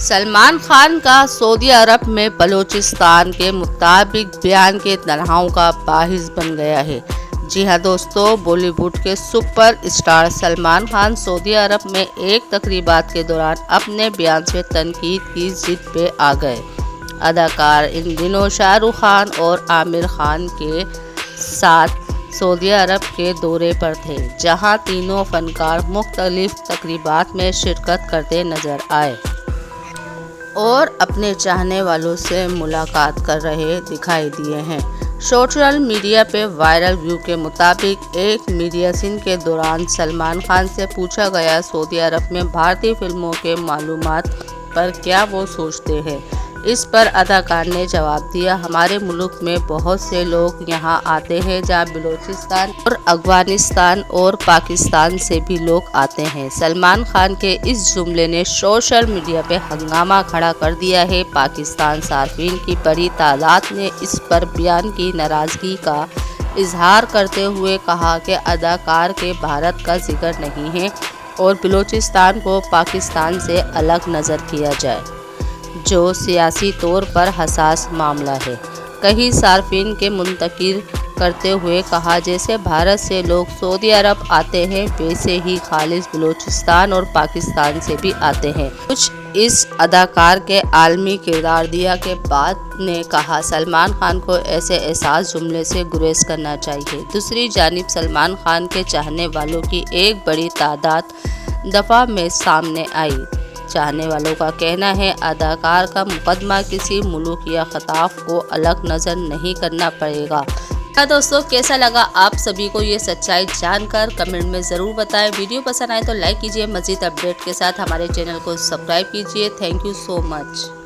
सलमान खान का सऊदी अरब में बलूचिस्तान के मुताबिक बयान के तनाव का बाहिस बन गया है। जी हाँ दोस्तों, बॉलीवुड के सुपर स्टार सलमान खान सऊदी अरब में एक तकरीबात के दौरान अपने बयान से तनकीद की जिद पे आ गए। अदाकार इन दिनों शाहरुख खान और आमिर खान के साथ सऊदी अरब के दौरे पर थे, जहां तीनों फनकार मुख्तलिफ तकरीबात में शिरकत करते नजर आए और अपने चाहने वालों से मुलाकात कर रहे दिखाई दिए हैं। सोशल मीडिया पे वायरल व्यू के मुताबिक एक मीडिया सीन के दौरान सलमान खान से पूछा गया सऊदी अरब में भारतीय फिल्मों के मालूमात पर क्या वो सोचते हैं। इस पर अदाकार ने जवाब दिया, हमारे मुल्क में बहुत से लोग यहाँ आते हैं जहाँ बलूचिस्तान और अफगानिस्तान और पाकिस्तान से भी लोग आते हैं। सलमान खान के इस जुमले ने सोशल मीडिया पे हंगामा खड़ा कर दिया है। पाकिस्तान सार्फिन की बड़ी तादाद ने इस पर बयान की नाराज़गी का इजहार करते हुए कहा कि अदाकार के भारत का जिक्र नहीं है और बलूचिस्तान को पाकिस्तान से अलग नज़र किया जाए, जो सियासी तौर पर हसास मामला है। कई सार्फिन के मुंतकिल करते हुए कहा, जैसे भारत से लोग सऊदी अरब आते हैं वैसे ही खालिस बलूचिस्तान और पाकिस्तान से भी आते हैं। कुछ इस अदाकार के आलमी किरदार दिया के बाद ने कहा, सलमान खान को ऐसे एहसास जुमले से गुरेज करना चाहिए। दूसरी जानिब सलमान खान के चाहने वालों की एक बड़ी तादाद दफा में सामने आई। चाहने वालों का कहना है अदाकार का मुकदमा किसी मुल्क या खिताब को अलग नज़र नहीं करना पड़ेगा। दोस्तों, कैसा लगा आप सभी को ये सच्चाई जानकर कमेंट में ज़रूर बताएं। वीडियो पसंद आए तो लाइक कीजिए। मज़ीद अपडेट के साथ हमारे चैनल को सब्सक्राइब कीजिए। Thank you so much.